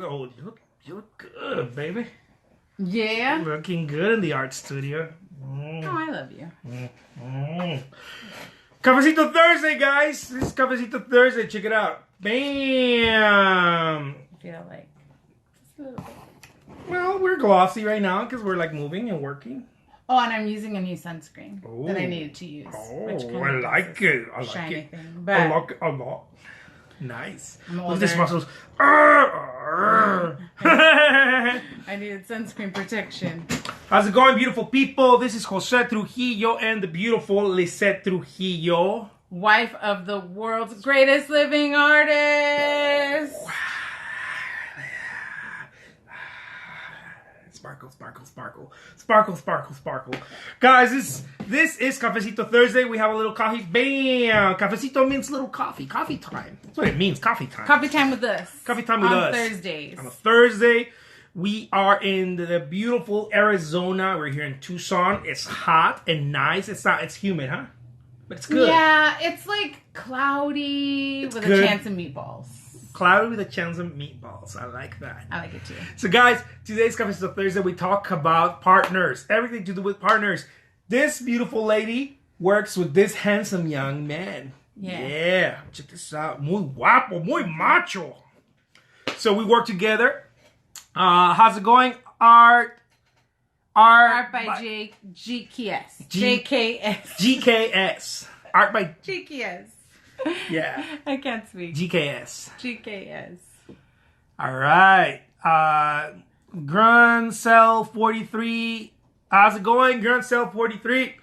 Oh, you look good, baby. Yeah. Looking good in the art studio. Oh, I love you. Cafecito Thursday, guys. This is Cafecito Thursday. Check it out. Bam. I feel like just a little bit. Well, we're glossy right now because we're like moving and working. Oh, and I'm using a new sunscreen that I needed to use. Oh, I like it. I like shiny it. thing. But I like it a lot. Nice. Look at these muscles. I needed sunscreen protection. How's it going, beautiful people? This is Jose Trujillo and the beautiful Lizette Trujillo. Wife of the world's greatest living artist. Sparkle, sparkle, sparkle. Sparkle, sparkle, sparkle. Guys, this is Cafecito Thursday. We have a little coffee. Bam! Cafecito means little coffee. Coffee time. That's what it means, coffee time. Coffee time with us. Coffee time with us. On Thursdays. On a Thursday. We are in the beautiful Arizona. We're here in Tucson. It's hot and nice. It's humid, huh? But it's good. Yeah, it's like cloudy with a chance of meatballs. Cloudy with a chance of meatballs. I like that. I like it too. So guys, today's Cafecito Thursday. We talk about partners. Everything to do with partners. This beautiful lady works with this handsome young man. Yeah. Check this out. Muy guapo. Muy macho. So we work together. How's it going? Art by GKS. GKS. Art by GKS. Yeah. I can't speak. GKS. All right. Grun Cell 43. How's it going, Grun Cell 43?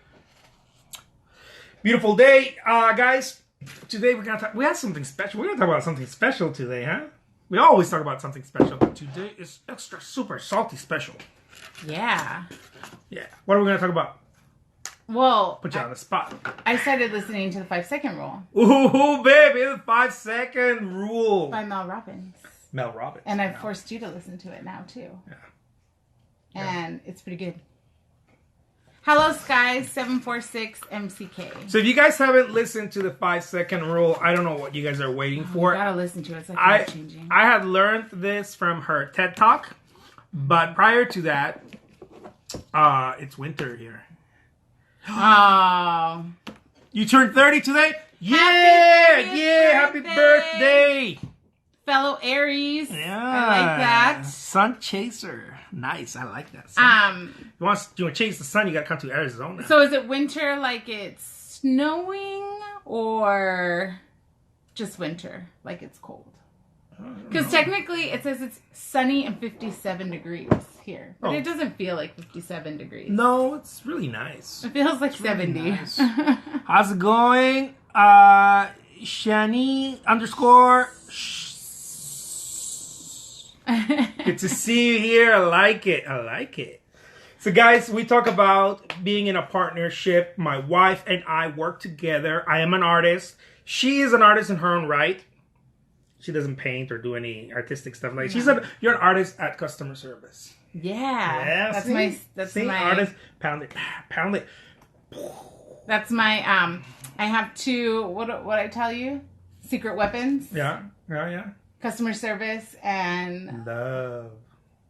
Beautiful day, guys. Today we have something special. We're gonna talk about something special today, huh? We always talk about something special, but today is extra super salty special. Yeah. Yeah. What are we gonna talk about? Well, Put you on the spot. I started listening to the 5-second rule. Ooh, baby, the 5-second rule. By Mel Robbins. Mel Robbins. And I've forced you to listen to it now, too. Yeah. And it's pretty good. Hello, Sky 746 MCK. So if you guys haven't listened to the 5-second rule, I don't know what you guys are waiting for. You gotta listen to it. It's like life-changing. I had learned this from her TED Talk, but prior to that, it's winter here. Oh. You turned 30 today? Yeah! Happy birthday! Fellow Aries. Yeah. I like that. Sun chaser. Nice. I like that. You want to chase the sun, you got to come to Arizona. So is it winter like it's snowing or just winter like it's cold? Because technically it says it's sunny and 57 degrees here. But it doesn't feel like 57 degrees. No, it's really nice. It feels like 70. Really nice. How's it going? Shani _ Good to see you here. I like it. So guys, we talk about being in a partnership. My wife and I work together. I am an artist. She is an artist in her own right. She doesn't paint or do any artistic stuff like that. You're an artist at customer service. Yeah. That's my artist. Pound it. That's my I have two what I tell you? Secret weapons. Yeah. Customer service and love.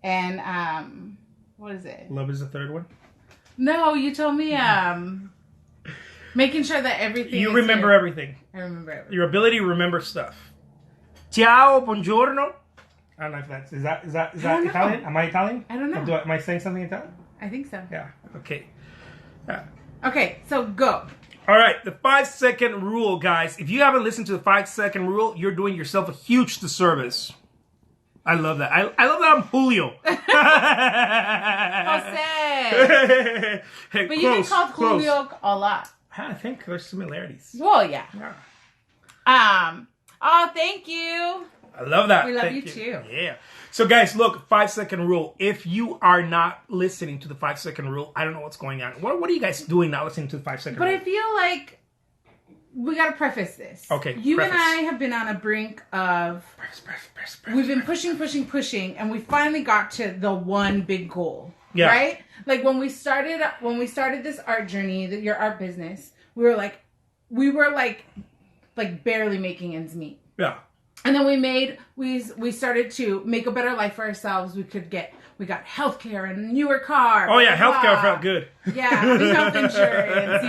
And what is it? Love is the third one? No, you told me making sure that everything you remember here. everything. I remember everything. Your ability to remember stuff. Ciao, buongiorno. I don't know if that's is that Italian? Am I Italian? I don't know. Am I saying something Italian? I think so. Yeah. Okay. Yeah. Okay, so go. All right, the 5-second rule, guys. If you haven't listened to the 5-second rule, you're doing yourself a huge disservice. I love that. I love that I'm Julio. Jose. Hey, but you get called Julio a lot. I think there's similarities. Well, yeah. Oh, thank you. I love that. We love you too. Yeah. So guys, look, 5-second rule. If you are not listening to the 5-second rule, I don't know what's going on. What are you guys doing not listening to the 5-second rule? But I feel like we got to preface this. Okay. You and I have been on a brink of... We've been pushing, and we finally got to the one big goal. Yeah. Right? Like when we started this art journey, your art business, we were like barely making ends meet. Yeah. And then we started to make a better life for ourselves. We got healthcare and a newer car. Oh yeah, healthcare felt good. Yeah, having health insurance,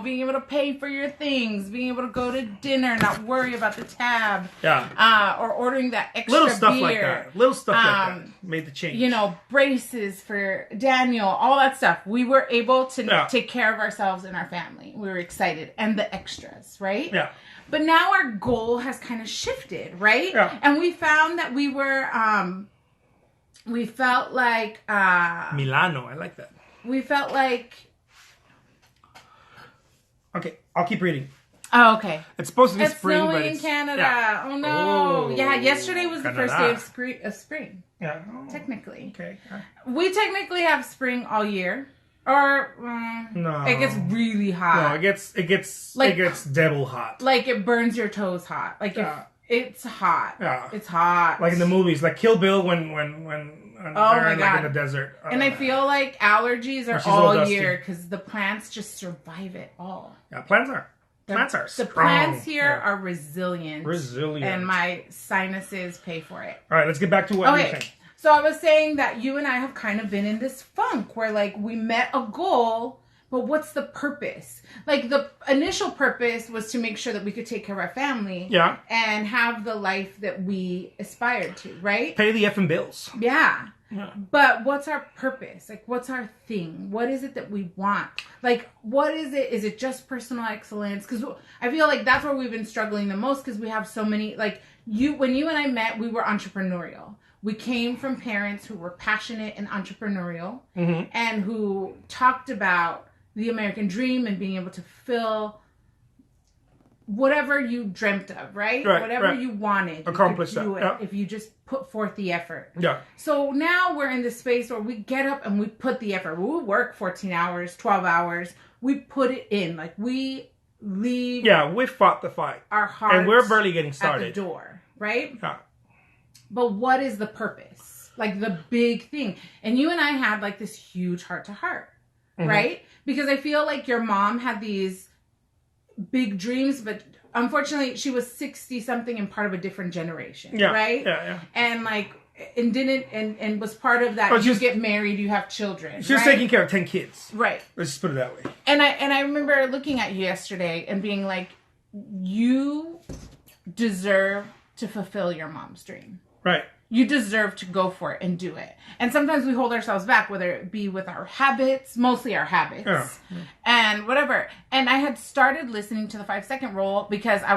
being able to pay for your things, being able to go to dinner, not worry about the tab. Yeah. Or ordering that extra little stuff beer. like that. Little stuff like that made the change. Braces for Daniel, all that stuff. We were able to take care of ourselves and our family. We were excited. And the extras, right? Yeah. But now our goal has kind of shifted, right? Yeah. And we found that we felt like... Milano, I like that. We felt like... Okay, I'll keep reading. Oh, okay. It's supposed to be spring, snowing but it's... in Canada. Yeah. Oh, no. Oh, yeah, yesterday was the first day of spring. Yeah. Oh, technically. Okay. We technically have spring all year. Or no, it gets really hot. No, it gets devil hot. Like it burns your toes hot. Like it's hot. Yeah, it's hot. Like in the movies, like Kill Bill when they're like in the desert. And I feel like allergies are all year because the plants just survive it all. Yeah, plants are strong. The plants here are resilient. And my sinuses pay for it. All right, let's get back to what you're saying. So I was saying that you and I have kind of been in this funk where like we met a goal, but what's the purpose? Like the initial purpose was to make sure that we could take care of our family. Yeah. And have the life that we aspired to, right? Pay the effing bills. Yeah. But what's our purpose? Like, what's our thing? What is it that we want? Like, what is it? Is it just personal excellence? Because I feel like that's where we've been struggling the most because we have so many, like, when you and I met, we were entrepreneurial. We came from parents who were passionate and entrepreneurial and who talked about the American dream and being able to fill whatever you dreamt of, right? Whatever you wanted. Accomplish that. If you just put forth the effort. Yeah. So now we're in this space where we get up and we put the effort. We work 14 hours, 12 hours. We put it in. Like we leave. Yeah, we fought the fight. Our hearts. And we're barely getting started. At the door, right? Yeah. But what is the purpose? Like the big thing. And you and I had like this huge heart to heart, right? Because I feel like your mom had these big dreams, but unfortunately she was 60 something and part of a different generation, right? Yeah. And like, and was part of that. You get married, you have children. She's taking care of 10 kids. Right. Let's just put it that way. And I remember looking at you yesterday and being like, you deserve to fulfill your mom's dream. Right. You deserve to go for it and do it. And sometimes we hold ourselves back, whether it be with our habits, mostly our habits, and whatever. And I had started listening to the 5-second rule because I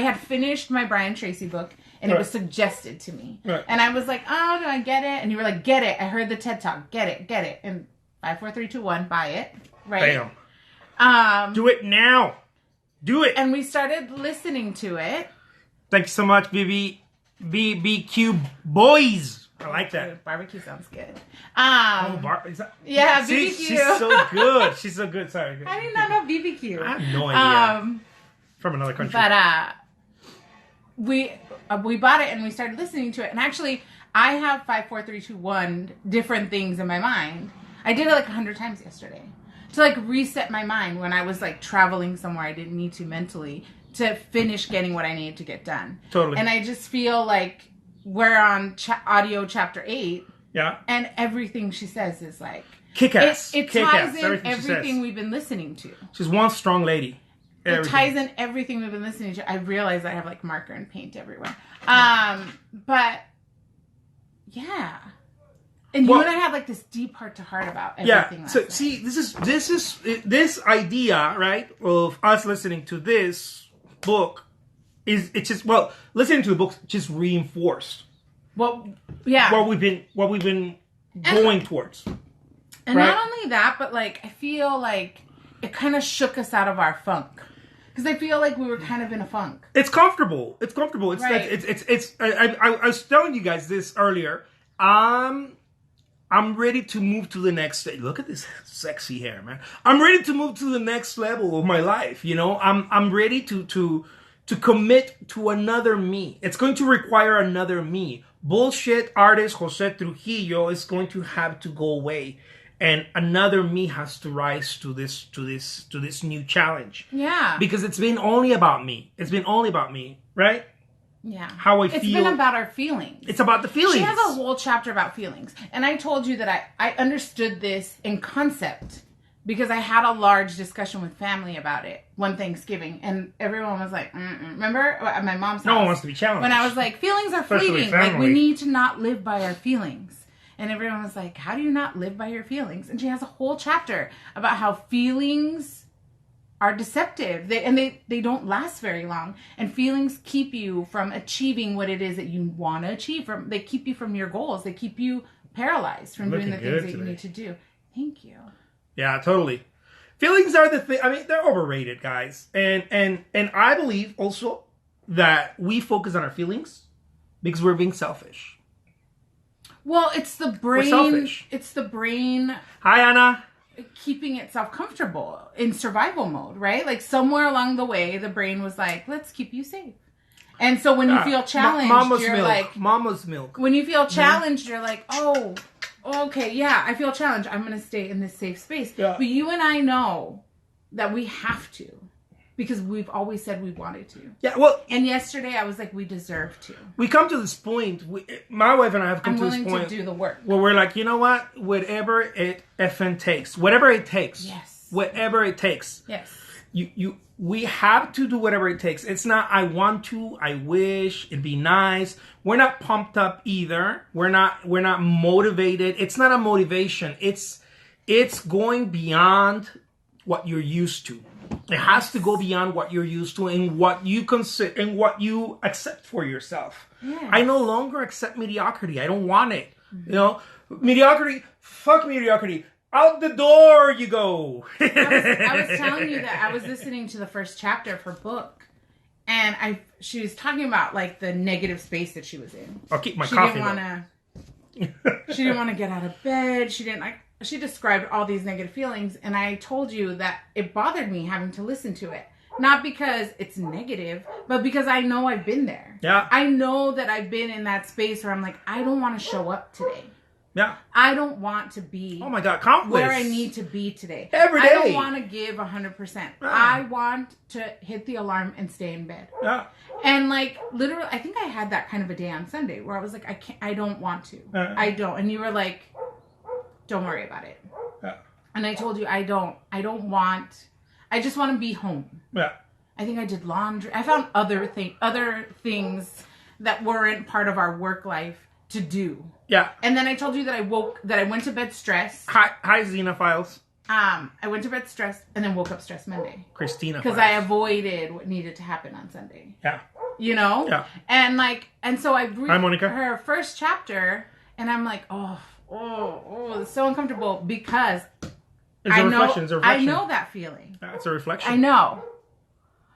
had finished my Brian Tracy book and it was suggested to me. Right. And I was like, oh, do I get it? And you were like, get it. I heard the TED Talk. Get it. And 5, 4, 3, 2, 1, buy it. Right. Bam. Do it now. Do it. And we started listening to it. Thank you so much, BBQ boys. I like that. Barbecue sounds good. BBQ. She's so good. She's so good. Sorry. I did not know BBQ. I have no idea. From another country. But we bought it and we started listening to it. And actually, I have 5, 4, 3, 2, 1 different things in my mind. I did it like 100 times yesterday to like reset my mind when I was like traveling somewhere I didn't need to mentally, to finish getting what I needed to get done. Totally. And I just feel like we're on audio chapter 8. Yeah. And everything she says is like... Kick-ass. It ties in everything we've been listening to. She's one strong lady. It ties in everything we've been listening to. I realize I have like marker and paint everywhere. But... Yeah. And you and I had like this deep heart to heart about everything. So see, this idea, right, of us listening to this book listening to the book just reinforced what we've been going towards. And not only that, but like I feel like it kind of shook us out of our funk. Because I feel like we were kind of in a funk. It's comfortable. It's right. I was telling you guys this earlier. I'm ready to move to the next stage. Look at this sexy hair, man. I'm ready to move to the next level of my life. You know, I'm ready to commit to another me. It's going to require another me. Bullshit artist Jose Trujillo is going to have to go away, and another me has to rise to this new challenge. Yeah. Because it's been only about me. Right? Yeah. How I feel. It's been about our feelings. It's about the feelings. She has a whole chapter about feelings. And I told you that I understood this in concept because I had a large discussion with family about it one Thanksgiving. And everyone was like, remember at my mom's house? No one wants to be challenged. When I was like, feelings are Especially fleeting. family. Like, we need to not live by our feelings. And everyone was like, how do you not live by your feelings? And she has a whole chapter about how feelings are deceptive. They don't last very long. And feelings keep you from achieving what it is that you want to achieve. They keep you from your goals. They keep you paralyzed from doing the things that you need to do. Thank you. Yeah, totally. Feelings are the thing. I mean, they're overrated, guys. And I believe also that we focus on our feelings because we're being selfish. Well, it's the brain. We're selfish. It's the brain. Hi, Anna. Keeping itself comfortable in survival mode, right? Like somewhere along the way, the brain was like, let's keep you safe. And so when you feel challenged, you're milk. like... Mama's milk. When you feel challenged, you're like, oh, okay, yeah, I feel challenged. I'm going to stay in this safe space. Yeah. But you and I know that we have to. Because we've always said we wanted to. Yeah, well... And yesterday, I was like, we deserve to. We come to this point. My wife and I have come to this point. I'm willing to do the work. Where we're like, you know what? Whatever it effing takes. Whatever it takes. Yes. Whatever it takes. Yes. We have to do whatever it takes. It's not, I want to, I wish, it'd be nice. We're not pumped up either. We're not motivated. It's not a motivation. It's going beyond what you're used to. It has to go beyond what you're used to and what you consider and what you accept for yourself. Yes. I no longer accept mediocrity. I don't want it. Mm-hmm. You know, mediocrity. Fuck mediocrity. Out the door you go. I was telling you that I was listening to the first chapter of her book, and she was talking about like the negative space that she was in. I'll keep my coffee. She didn't want to get out of bed. She described all these negative feelings, and I told you that it bothered me having to listen to it. Not because it's negative, but because I know I've been there. Yeah. I know that I've been in that space where I'm like, I don't want to show up today. Yeah. I don't want to be countless. where I need to be today. Every day. I don't want to give 100%. Yeah. I want to hit the alarm and stay in bed. Yeah. And like literally, I think I had that kind of a day on Sunday where I was like, I don't want to. I don't. And you were like, don't worry about it. Yeah. And I told you, I just want to be home. Yeah. I think I did laundry. I found other things that weren't part of our work life to do. Yeah. And then I told you that I went to bed stressed. Hi Xenophiles. I went to bed stressed and then woke up stressed Monday. Christina. Because I avoided what needed to happen on Sunday. Yeah. You know? Yeah. And so I read Hi, Monica. her first chapter and I'm like, oh, it's so uncomfortable because I know that feeling. It's a reflection. I know.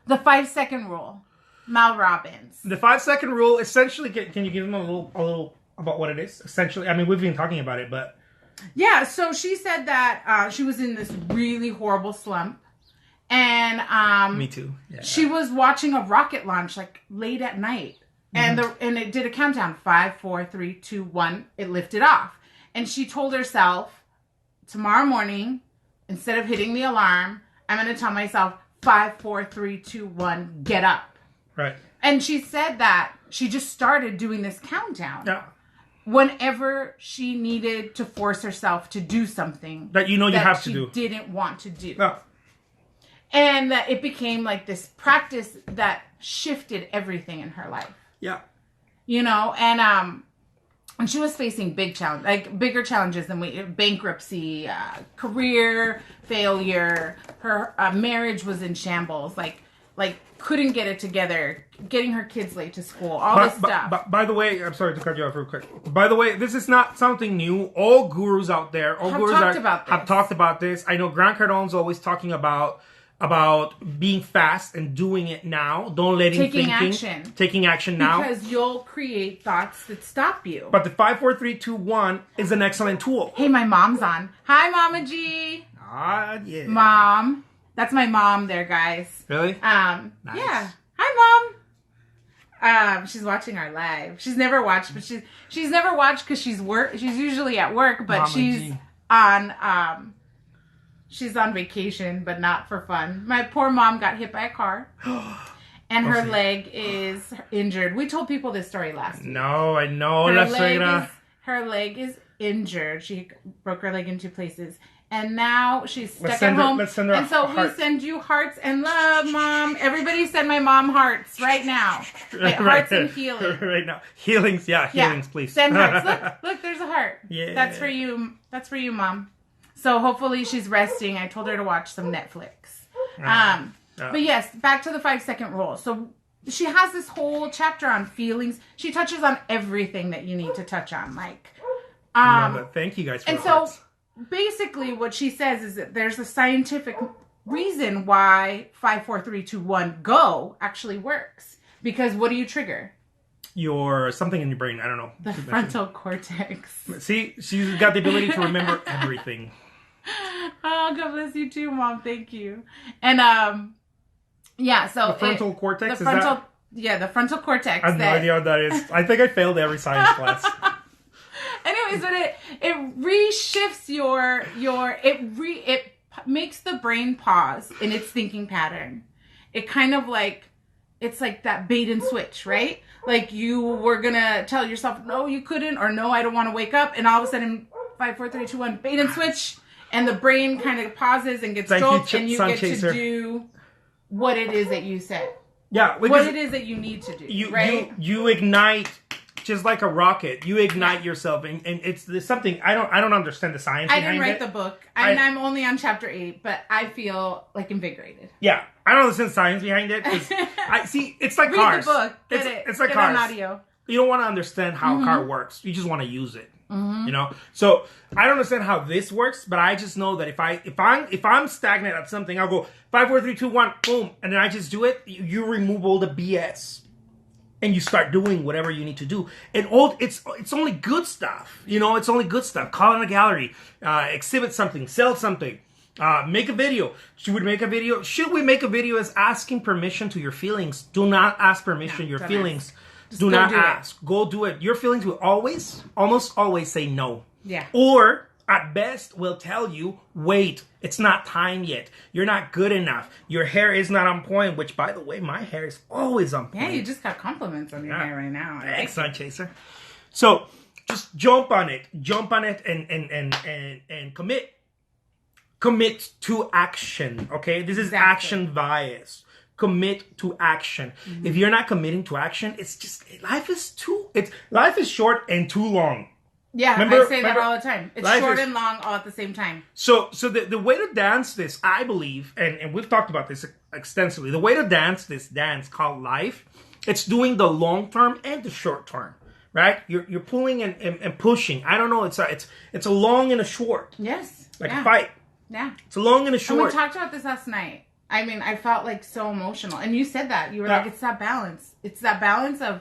The 5-second rule. Mel Robbins. The 5-second rule, essentially, can you give them a little about what it is? Essentially, I mean, we've been talking about it, but... Yeah, so she said that she was in this really horrible slump. And... Me too. Yeah. She was watching a rocket launch, like, late at night. And and it did a countdown. 5, 4, 3, 2, 1. It lifted off. And she told herself, tomorrow morning, instead of hitting the alarm, I'm going to tell myself, 5, 4, 3, 2, 1, get up. Right. And she said that she just started doing this countdown. Yeah. Whenever she needed to force herself to do something that you have to do. She didn't want to do. No. And that it became like this practice that shifted everything in her life. Yeah. You know, and she was facing bigger challenges than bankruptcy, career failure. Her marriage was in shambles. Like couldn't get it together, getting her kids late to school, all this stuff. By the way, I'm sorry to cut you off real quick. By the way, this is not something new. All gurus out there, have talked about this. I know Grant Cardone's always talking about being fast and doing it now. Don't let him taking action now. Because you'll create thoughts that stop you. But the 5, 4, 3, 2, 1 is an excellent tool. Hey, my mom's on. Hi, Mama G. Yeah. Mom. That's my mom there, guys. Really? Nice. Yeah. Hi, Mom. She's watching our live. She's never watched, but she's never watched because she's usually at work, but she's on she's on vacation, but not for fun. My poor mom got hit by a car. And her see. leg is injured. We told people this story last week. No, I know. Her leg is injured. She broke her leg in 2 places. And now she's stuck at home. Let's send her and so we send you hearts and love, Mom. Everybody send my mom hearts right now. Hearts and healing. Right now. Healings, healings, please. Send hearts. Look, there's a heart. Yeah. That's for you. That's for you, Mom. So hopefully she's resting. I told her to watch some Netflix. But yes, back to the 5-second rule. So she has this whole chapter on feelings. She touches on everything that you need to touch on. Thank you guys for and the so hearts. Basically what she says is that there's a scientific reason why 5, 4, 3, 2, 1 go actually works. Because what do you trigger? Something in your brain. I don't know. The frontal cortex. See, she's got the ability to remember everything. Oh, God bless you too, Mom. Thank you. And so the frontal cortex. The frontal cortex. I have no idea what that is. I think I failed every science class. Anyways, but it reshifts it makes the brain pause in its thinking pattern. It kind of it's like that bait and switch, right? Like you were gonna tell yourself, no, you couldn't, or no, I don't want to wake up, and all of a sudden, 5, 4, 3, 2, 1, bait and switch, and the brain kind of pauses and gets jolted, and you get to do what it is that you said. Yeah, what it is that you need to do, right? You ignite. Just like a rocket, you ignite yourself, and it's something I don't understand the science. I didn't write the book. I'm only on chapter 8, but I feel invigorated. Yeah, I don't understand science behind it. I see. It's like read cars. The book. It's like Get cars. It on audio. You don't want to understand how a car works. You just want to use it. You know. So I don't understand how this works, but I just know that if I'm stagnant at something, I'll go 5, 4, 3, 2, 1, boom, and then I just do it. You remove all the BS. And you start doing whatever you need to do. And it's only good stuff. You know, it's only good stuff. Call in a gallery. Exhibit something. Sell something. Make a video. Should we make a video? Should we make a video as asking permission to your feelings? Do not ask permission. Your feelings. Do not ask. Go do it. Your feelings will almost always say no. Yeah. Or at best will tell you, wait, it's not time yet. You're not good enough. Your hair is not on point, which, by the way, my hair is always on point. Yeah, you just got compliments on your hair right now. Thanks, Sun Chaser. So just jump on it and commit to action. Okay, this is action bias. Commit to action. If you're not committing to action, it's just life is short and too long. Yeah, I say that all the time. It's short and long all at the same time. So the way to dance this, I believe, and we've talked about this extensively, the way to dance this dance called life, it's doing the long term and the short term, right? You're pulling and pushing. I don't know. It's a long and a short. Yes. Like a fight. Yeah. It's a long and a short. And we talked about this last night. I mean, I felt so emotional. And you said that. You were like, it's that balance. It's that balance of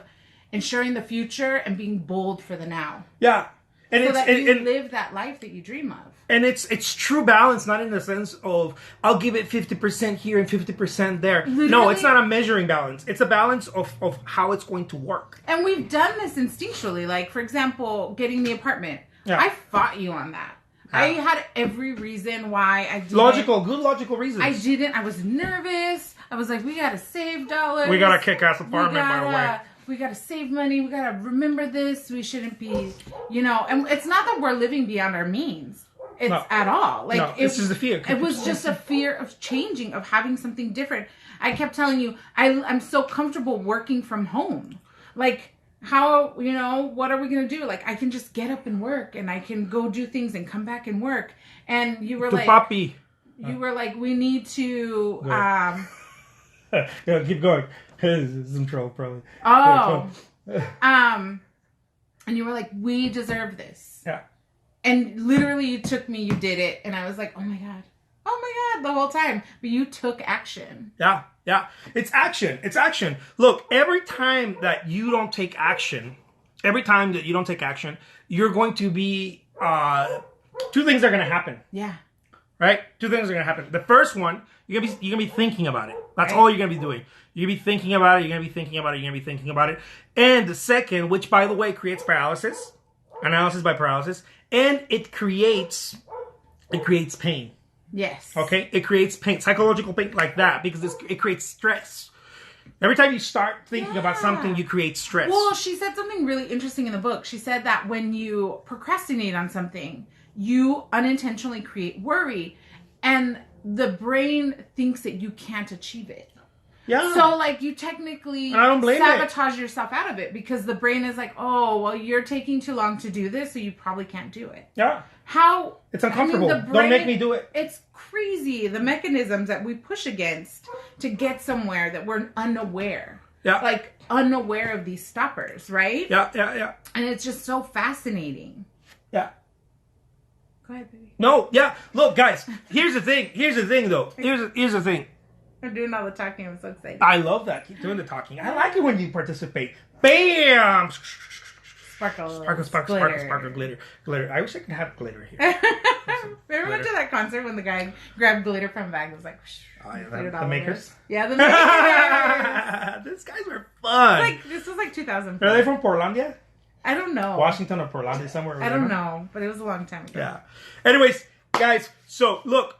ensuring the future and being bold for the now. Yeah. And so that you live that life that you dream of. And it's true balance, not in the sense of, I'll give it 50% here and 50% there. Literally, no, it's not a measuring balance. It's a balance of how it's going to work. And we've done this instinctually. Like, for example, getting the apartment. Yeah. I fought you on that. Yeah. I had every reason why I didn't. Good logical reasons. I didn't. I was nervous. I was like, we got to save dollars. We got a kick-ass apartment, by the way. We got to save money. We got to remember this. We shouldn't be, and it's not that we're living beyond our means. It's at all. It's just a fear. It was just a fear of changing, of having something different. I kept telling you, I'm so comfortable working from home. Like, how, what are we going to do? Like, I can just get up and work, and I can go do things and come back and work. And you were papi. You were like, we need to, keep going. Some troll, probably. Oh. And you were like, we deserve this. Yeah. And literally you took me, you did it. And I was like, oh my God, the whole time. But you took action. Yeah. It's action. Look, every time that you don't take action, you're going to be, 2 things are going to happen. Yeah. Right? 2 things are going to happen. The first one, you're going to be thinking about it. That's all you're going to be doing. You're going to be thinking about it. And the second, which by the way creates analysis by paralysis, and it creates pain. Yes. Okay? It creates pain, psychological pain like that, because it creates stress. Every time you start thinking about something, you create stress. Well, she said something really interesting in the book. She said that when you procrastinate on something, you unintentionally create worry, and the brain thinks that you can't achieve it. Yeah. So, like, you technically sabotage yourself out of it because the brain is like, oh, well, you're taking too long to do this, so you probably can't do it. Yeah. How? It's uncomfortable. I mean, Don't make me do it. It's crazy, the mechanisms that we push against to get somewhere that we're unaware. Yeah. Like, unaware of these stoppers, right? Yeah. And it's just so fascinating. Yeah. Go ahead, baby. No, yeah. Look, guys, here's the thing, though. Here's the thing. I'm doing all the talking. I'm so excited. I love that. Keep doing the talking. I like it when you participate. Bam! Sparkle, glitter. I wish I could have glitter here. Remember went to that concert when the guy grabbed glitter from a bag and was like, the makers? Yeah, the makers. These guys were fun. This was like 2000. Are they from Portlandia? I don't know. Washington or Portlandia, somewhere. I don't know, but it was a long time ago. Yeah. Anyways, guys, so look,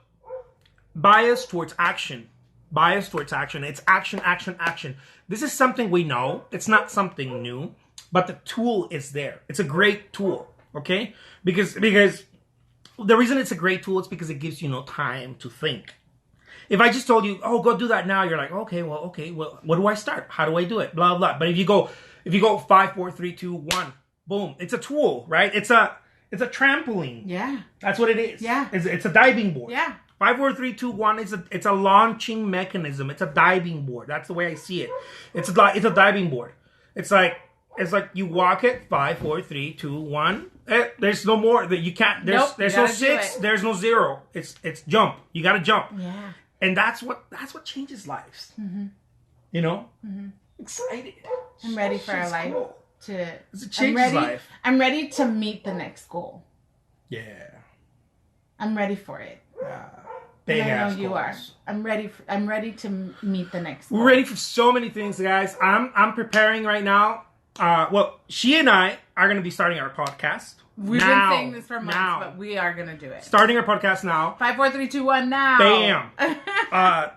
bias towards action. It's action. This is something we know. It's not something new, but the tool is there. It's a great tool, okay? Because the reason it's a great tool is because it gives you no time to think. If I just told you, oh, go do that now, you're like, okay, well, what do I start? How do I do it? Blah, blah. But if you go 5, 4, 3, 2, 1, boom, it's a tool, right? It's a trampoline. Yeah. That's what it is. Yeah. It's a diving board. Yeah. 5, 4, 3, 2, 1 it's a launching mechanism. It's a diving board. That's the way I see it. It's a diving board. It's like you walk it 5, 4, 3, 2, 1. There's no more that you can't. There's no 6. There's no 0. It's jump. You got to jump. Yeah. And that's what changes lives. Mm-hmm. You know. Mm-hmm. Excited. I'm ready for our life to. It changes life. I'm ready to meet the next goal. Yeah. I'm ready for it. Big I know ass you goals. are. I'm ready to meet the next goal. We're ready for so many things, guys. I'm preparing right now. Well, she and I are going to be starting our podcast. We've been saying this for months, but we are going to do it. Starting our podcast now. 5, 4, 3, 2, 1 now. Bam.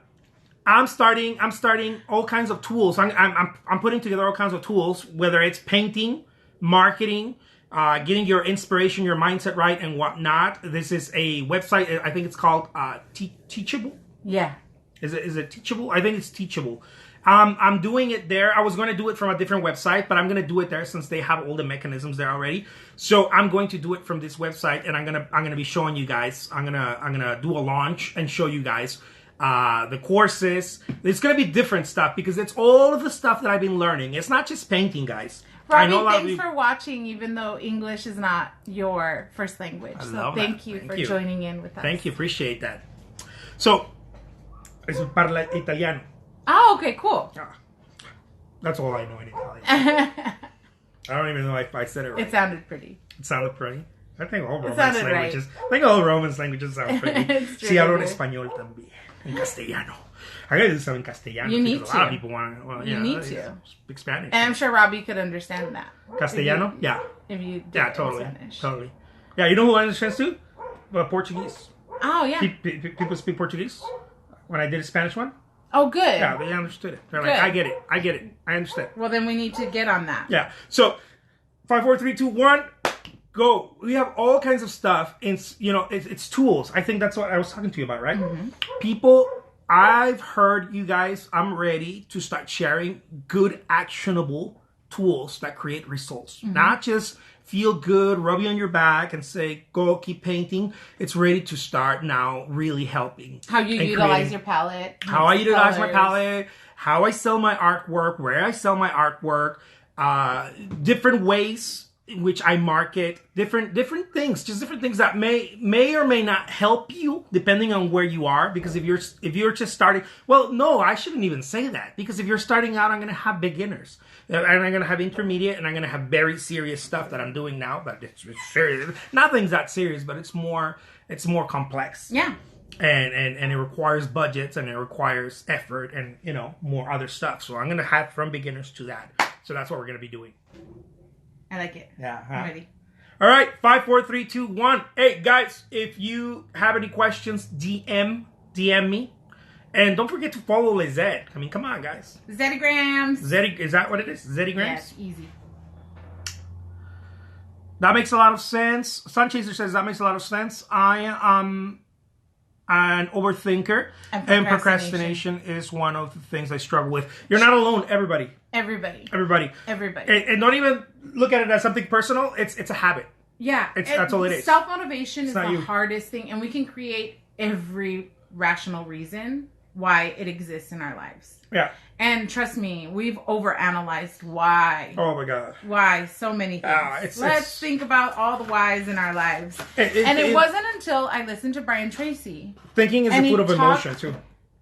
I'm starting all kinds of tools. I'm putting together all kinds of tools, whether it's painting, marketing, getting your inspiration, your mindset right, and whatnot. This is a website. I think it's called Teachable. Yeah. Is it Teachable? I think it's Teachable. I'm doing it there. I was going to do it from a different website, but I'm going to do it there since they have all the mechanisms there already. So I'm going to do it from this website, and I'm gonna be showing you guys. I'm gonna do a launch and show you guys the courses. It's gonna be different stuff because it's all of the stuff that I've been learning. It's not just painting, guys. Robbie, thanks for watching, even though English is not your first language. So thank you for joining in with us. Thank you, appreciate that. So, es parla italiano. Oh, okay, cool. That's all I know in Italian. I don't even know if I said it right. It sounded pretty. It sounded pretty. I think all Romance languages sound pretty. Sí, hablo en español también. En castellano. I gotta do some in castellano. You need to. A lot of people want to. Well, you need to speak Spanish. And I'm sure Robbie could understand that. Castellano? Yeah. If you did Totally. Yeah, you know who understands too? Portuguese. Oh, yeah. People speak Portuguese. When I did a Spanish one. Oh, good. Yeah, they understood it. They're like, I get it. I understand. Well, then we need to get on that. Yeah. So, 5, 4, 3, 2, 1, go. We have all kinds of stuff. It's tools. I think that's what I was talking to you about, right? Mm-hmm. People, I've heard you guys, I'm ready to start sharing good, actionable tools that create results. Mm-hmm. Not just feel good, rub you on your back and say, go, keep painting. It's ready to start now really helping. How you utilize your palette. How I utilize my palette. How I sell my artwork. Where I sell my artwork. Different ways in which I market. Different things. Just different things that may or may not help you depending on where you are. Because if you're just starting, well, no, I shouldn't even say that. Because if you're starting out, I'm going to have beginners. And I'm going to have intermediate, and I'm going to have very serious stuff that I'm doing now. But it's serious. Nothing's that serious, but it's more complex. Yeah. And it requires budgets, and it requires effort, and more other stuff. So I'm going to have from beginners to that. So that's what we're going to be doing. I like it. Yeah. I'm ready. All right. 5, 4, 3, 2, 1. Hey guys, if you have any questions, DM me. And don't forget to follow Lizette. I mean, come on, guys. Zettigrams. Is that what it is? Zettigrams? Yes, easy. That makes a lot of sense. Sunchaser says that makes a lot of sense. I am an overthinker, and procrastination is one of the things I struggle with. You're not alone, everybody. Everybody. And don't even look at it as something personal. It's a habit. Yeah. That's all it is. Self-motivation is the hardest thing, and we can create every rational reason why it exists in our lives. Yeah. And trust me, we've overanalyzed why. Oh my God. Why so many things. Let's think about all the whys in our lives. It wasn't until I listened to Brian Tracy. Thinking is a foot of emotion too.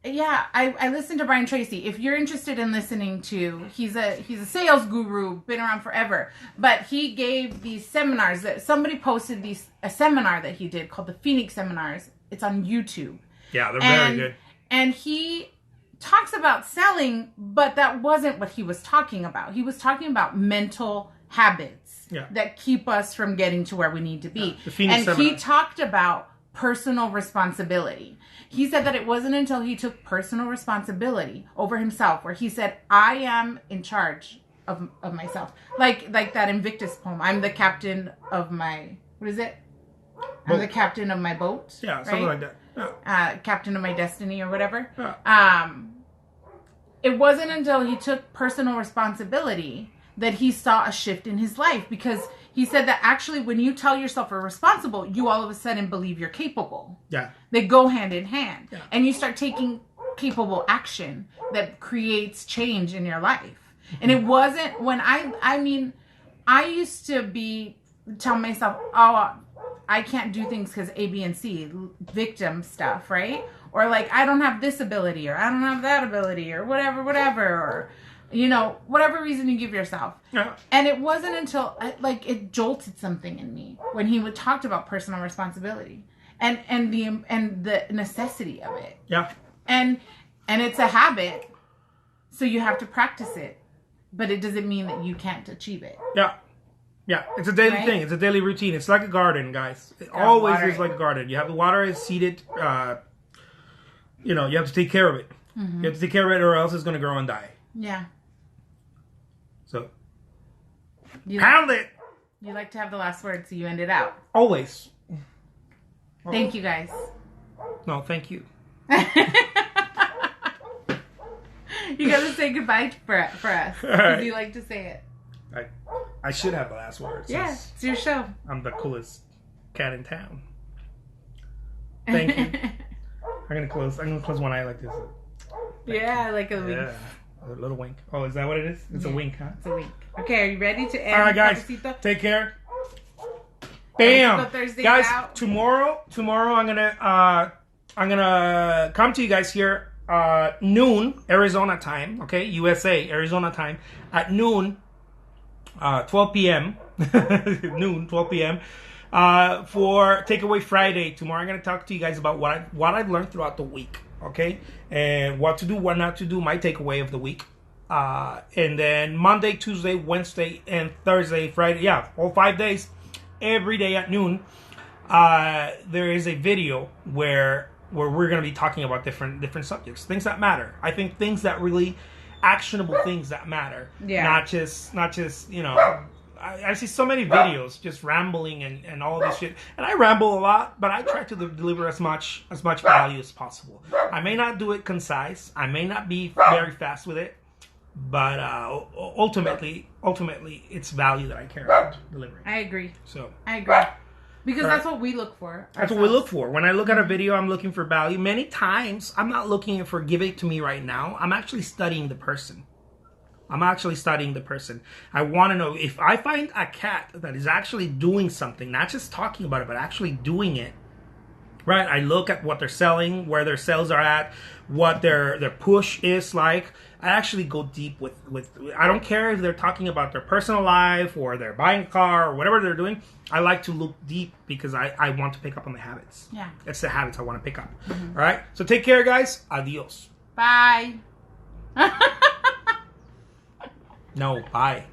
Yeah, I listened to Brian Tracy. If you're interested in listening to, he's a sales guru, been around forever. But he gave these seminars that somebody posted a seminar that he did called the Phoenix Seminars. It's on YouTube. Yeah, they're very good. And he talks about selling, but that wasn't what he was talking about. He was talking about mental habits that keep us from getting to where we need to be. The Phoenix Seminar. He talked about personal responsibility. He said that it wasn't until he took personal responsibility over himself where he said, I am in charge of myself. Like that Invictus poem. I'm the captain of my, what is it? I'm the captain of my boat. Yeah, something like that. Yeah. Captain of my destiny or whatever. Yeah. It wasn't until he took personal responsibility that he saw a shift in his life, because he said that actually when you tell yourself you're responsible, you all of a sudden believe you're capable. Yeah. They go hand in hand. Yeah. And you start taking capable action that creates change in your life. Mm-hmm. And it wasn't when I used to tell myself, oh, I can't do things because A, B, and C, victim stuff, right? Or like, I don't have this ability, or I don't have that ability, or whatever, or, whatever reason you give yourself. Yeah. And it wasn't until, it jolted something in me when he talked about personal responsibility and the necessity of it. Yeah. And it's a habit, so you have to practice it, but it doesn't mean that you can't achieve it. Yeah. Yeah, it's a daily thing. It's a daily routine. It's like a garden, guys. It always is like a garden. You have to water it, seed it. You have to take care of it. Mm-hmm. You have to take care of it, or else it's going to grow and die. Yeah. So, pound it. You like to have the last word, so you end it out. Always. Thank you, guys. No, thank you. You got to say goodbye for us. Because you like to say it. I should have the last word. Yeah, it's your show. I'm the coolest cat in town. Thank you. I'm gonna close one eye like this. Yeah, like a wink. Yeah, a little wink. Oh, is that what it is? It's a wink, huh? It's a wink. Okay, are you ready to end? All right, guys. Take care. Bam, guys. Out. Tomorrow, I'm gonna come to you guys here noon Arizona time. Okay, USA Arizona time at noon. 12 p.m. noon, 12 p.m. For Takeaway Friday. Tomorrow I'm going to talk to you guys about what I've learned throughout the week, okay? And what to do, what not to do, my takeaway of the week. And then Monday, Tuesday, Wednesday, and Thursday, Friday. Yeah, all 5 days, every day at noon. There is a video where we're going to be talking about different subjects, things that matter. I think things that really... actionable things that matter. Yeah. Not just I see so many videos just rambling and all this shit. And I ramble a lot, but I try to deliver as much value as possible. I may not do it concise. I may not be very fast with it, but ultimately it's value that I care about delivering. I agree. So I agree. Because that's what we look for. That's what we look for. When I look at a video, I'm looking for value. Many times, I'm not looking for give it to me right now. I'm actually studying the person. I want to know if I find a cat that is actually doing something, not just talking about it, but actually doing it. Right? I look at what they're selling, where their sales are at, what their push is like. I actually go deep with I don't care if they're talking about their personal life or they're buying a car or whatever they're doing. I like to look deep because I want to pick up on the habits. Yeah. It's the habits I want to pick up. Mm-hmm. All right? So take care, guys. Adios. Bye. No, bye.